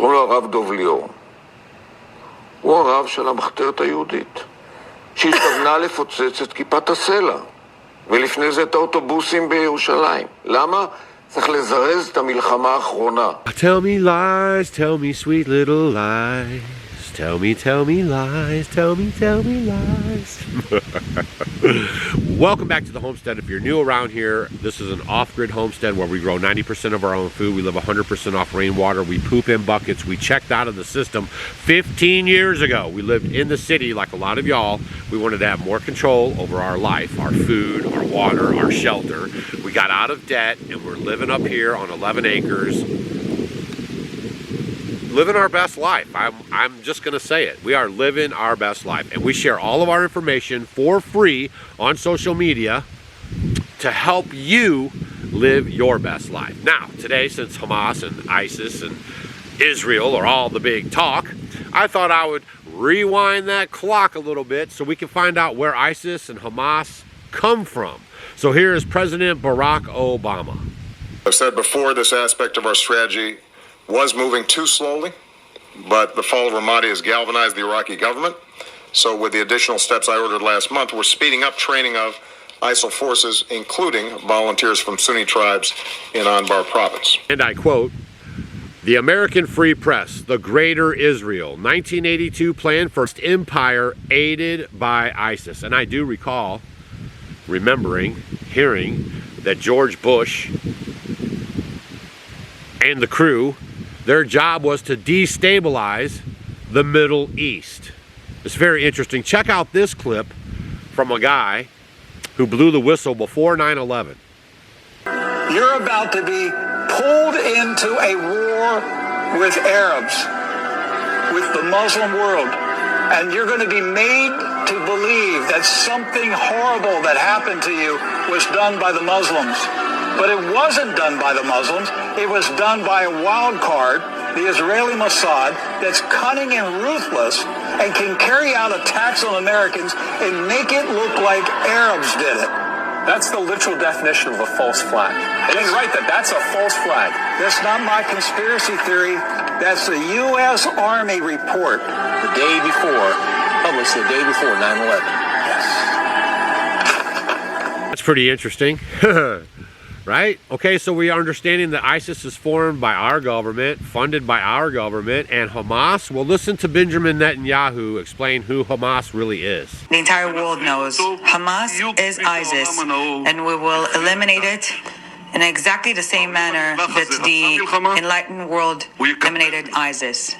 קוראים לו הרב דוב ליאור. הוא הרב של המחתרת היהודית, שהתכוונה לפוצץ את כיפת הסלע, ולפני זה את האוטובוסים בירושלים. למה? צריך לזרז את המלחמה האחרונה. Tell me lies, tell me sweet little lies. Tell me lies, tell me lies. Welcome back to the Homestead. If you're new around here, this is an off-grid homestead where we grow 90% of our own food. We live 100% off rainwater. We poop in buckets. We checked out of the system 15 years ago. We lived in the city like a lot of y'all. We wanted to have more control over our life, our food, our water, our shelter. We got out of debt and we're living up here on 11 acres. Living our best life. I'm just gonna say it. We are living our best life, and we share all of our information for free on social media to help you live your best life. Now, today, since Hamas and ISIS and Israel are all the big talk, I thought I would rewind that clock a little bit so we can find out where ISIS and Hamas come from. So here is President Barack Obama. I've said before, this aspect of our strategy was moving too slowly, but the fall of Remedies has galvanized the Iraqi government. So with the additional steps I ordered last month, we're speeding up training of ISIL forces, including volunteers from Sunni tribes in Anbar province. And I quote, "The American Free Press, the Greater Israel, 1982 plan first empire aided by ISIS." And I do recall hearing that George Bush and the crew, their job was to destabilize the Middle East. It's very interesting. Check out this clip from a guy who blew the whistle before 9/11. You're about to be pulled into a war with Arabs, with the Muslim world, and you're going to be made to believe that something horrible that happened to you was done by the Muslims. But it wasn't done by the Muslims. It was done by a wild card, the Israeli Mossad, that's cunning and ruthless and can carry out attacks on Americans and make it look like Arabs did it. That's the literal definition of a false flag. And he's right that that's a false flag. That's not my conspiracy theory. That's the U.S. Army report. The day before, published the day before 9/11. Yes. That's pretty interesting. Right? Okay, so we are understanding that ISIS is formed by our government, funded by our government, and Hamas. Well, listen to Benjamin Netanyahu explain who Hamas really is. The entire world knows Hamas is ISIS, and we will eliminate it in exactly the same manner that the enlightened world eliminated ISIS.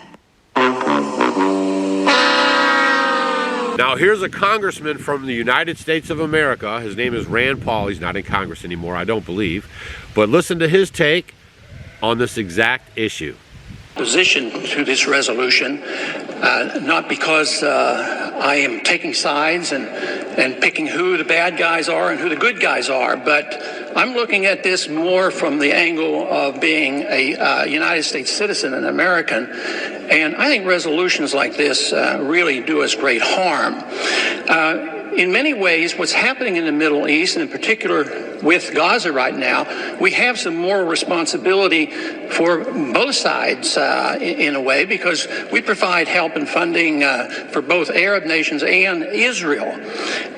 Now, here's a congressman from the United States of America. His name is Rand Paul. He's not in Congress anymore, I don't believe. But listen to his take on this exact issue. Position to this resolution, not because I am taking sides and picking who the bad guys are and who the good guys are, but I'm looking at this more from the angle of being a United States citizen, an American, and I think resolutions like this really do us great harm. In many ways, what's happening in the Middle East, and in particular with Gaza right now, we have some moral responsibility for both sides in a way, because we provide help and funding for both Arab nations and Israel.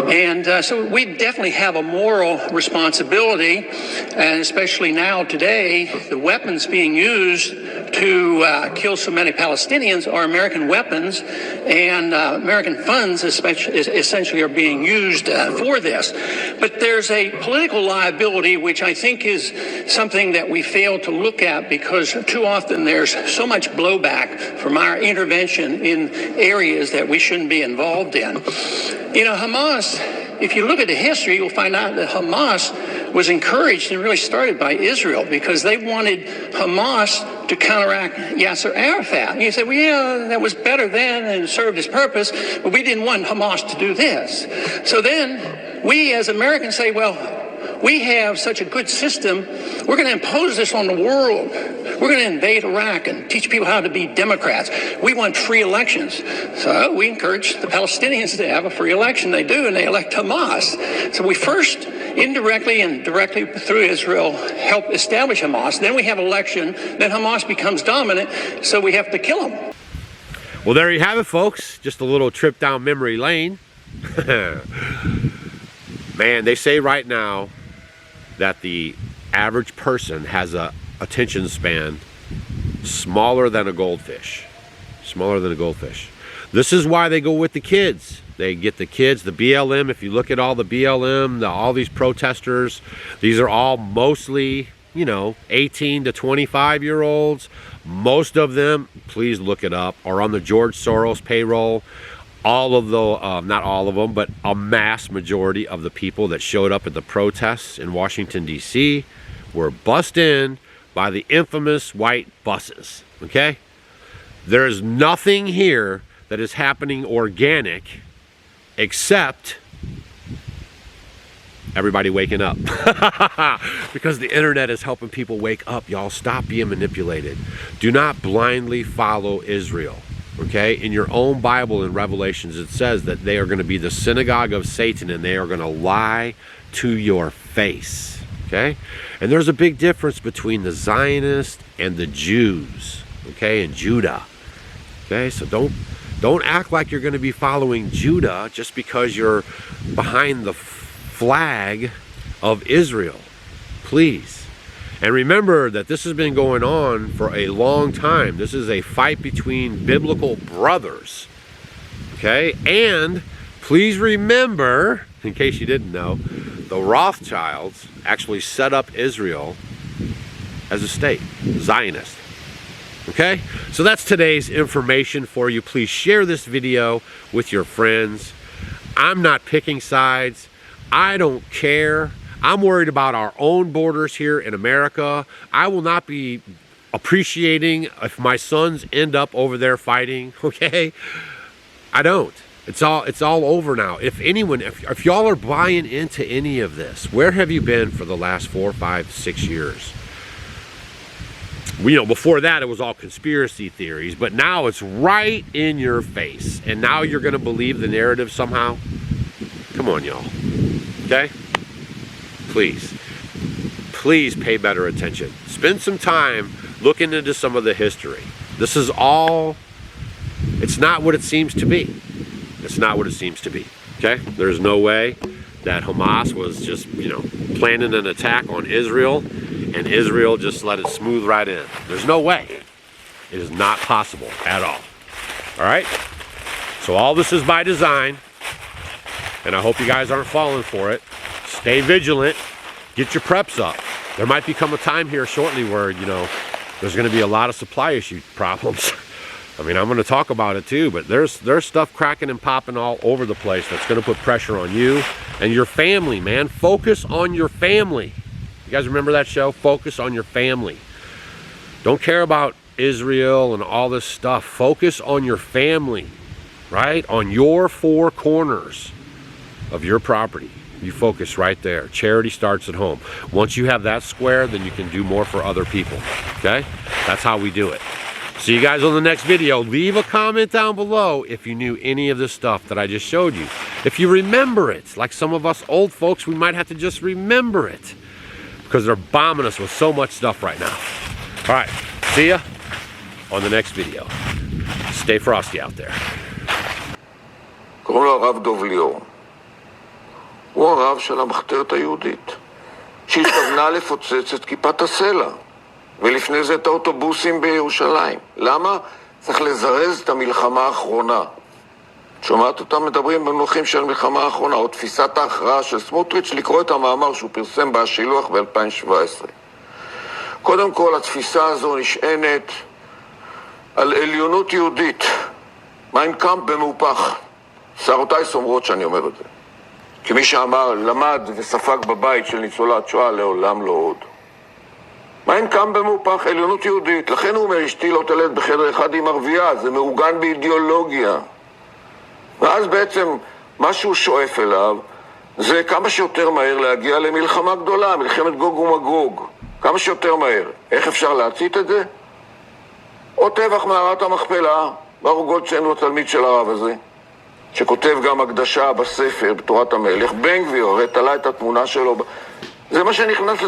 And so we definitely have a moral responsibility, and especially now today, the weapons being used to kill so many Palestinians are American weapons, and American funds essentially are being used for this. But there's a political liability, which I think is something that we fail to look at, because too often there's so much blowback from our intervention in areas that we shouldn't be involved in. You know, Hamas, if you look at the history, you'll find out that Hamas was encouraged and really started by Israel, because they wanted Hamas to counteract Yasser Arafat. And you say, well, yeah, that was better then and served its purpose, but we didn't want Hamas to do this. So then we as Americans say, well, we have such a good system, we're going to impose this on the world. We're going to invade Iraq and teach people how to be Democrats. We want free elections. So we encourage the Palestinians to have a free election. They do, and they elect Hamas. So we first, indirectly and directly through Israel, help establish Hamas. Then we have election. Then Hamas becomes dominant, so we have to kill them. Well, there you have it, folks. Just a little trip down memory lane. Man, they say right now that the average person has a attention span smaller than a goldfish. Smaller than a goldfish. This is why they go with the kids. They get the kids, the BLM. If you look at all the BLM, all these protesters, these are all mostly, 18 to 25-year-olds. Most of them, please look it up, are on the George Soros payroll. All of the, not all of them, but a mass majority of the people that showed up at the protests in Washington, D.C. were bussed in by the infamous white buses, okay? There is nothing here that is happening organic except everybody waking up. Because the internet is helping people wake up. Y'all, stop being manipulated. Do not blindly follow Israel. Okay, in your own Bible in Revelations, it says that they are going to be the synagogue of Satan and they are going to lie to your face. Okay, and there's a big difference between the Zionists and the Jews. Okay, and Judah. Okay, so don't act like you're going to be following Judah just because you're behind the flag of Israel. Please. And remember that this has been going on for a long time. This is a fight between biblical brothers. Okay? And please remember, in case you didn't know, the Rothschilds actually set up Israel as a state, Zionist. Okay? So that's today's information for you. Please share this video with your friends. I'm not picking sides. I don't care. I'm worried about our own borders here in America. I will not be appreciating if my sons end up over there fighting, okay? I don't. It's all over now. If anyone, if y'all are buying into any of this, where have you been for the last 4, 5, 6 years? Before that it was all conspiracy theories, but now it's right in your face. And now you're going to believe the narrative somehow? Come on, y'all. Okay? Please pay better attention. Spend some time looking into some of the history. This is all, it's not what it seems to be. It's not what it seems to be, okay? There's no way that Hamas was just, planning an attack on Israel and Israel just let it smooth right in. There's no way. It is not possible at all. All right? So all this is by design, and I hope you guys aren't falling for it. Stay vigilant. Get your preps up. There might become a time here shortly where, there's going to be a lot of supply issue problems. I mean, I'm going to talk about it too, but there's stuff cracking and popping all over the place that's going to put pressure on you and your family, man. Focus on your family. You guys remember that show? Focus on your family. Don't care about Israel and all this stuff. Focus on your family, right? On your 4 corners of your property. You focus right there. Charity starts at home. Once you have that square, then you can do more for other people. Okay? That's how we do it. See you guys on the next video. Leave a comment down below if you knew any of this stuff that I just showed you. If you remember it, like some of us old folks, we might have to just remember it because they're bombing us with so much stuff right now. All right. See ya on the next video. Stay frosty out there. קוראים לו הרב דוב ליאור. הוא הרב של המחתרת היהודית, שהתכוונה לפוצץ את כיפת הסלע, ולפני זה את האוטובוסים בירושלים. למה? צריך לזרז את המלחמה האחרונה. שומעת אותם מדברים במונחים של מלחמה האחרונה, או תפיסת ההכרעה של סמוטריץ', לקרוא את המאמר שהוא פרסם בהשילוח ב-2017. קודם כל, התפיסה הזו נשענת על עליונות יהודית. מיין קאמפ במהופך. שערותיי סומרות שאני אומר את זה. כמי שאמר, למד וספג בבית של ניצולת שואה, לעולם לא עוד. מיין קאמפ במהופך, עליונות יהודית. לכן הוא אומר, אשתי לא תלד בחדר אחד עם ערבייה, זה מעוגן באידיאולוגיה. ואז בעצם מה שהוא שואף אליו, זה כמה שיותר מהר להגיע למלחמה גדולה, מלחמת גוג ומגוג. כמה שיותר מהר. איך אפשר להצית את זה? או טבח מערת המכפלה, ברוך גולדשטיין הוא התלמיד של הרב הזה, שכותב גם הקדשה בספר, בתורת המלך. בן גביר, הרי תלה את התמונה שלו. זה מה שנכנס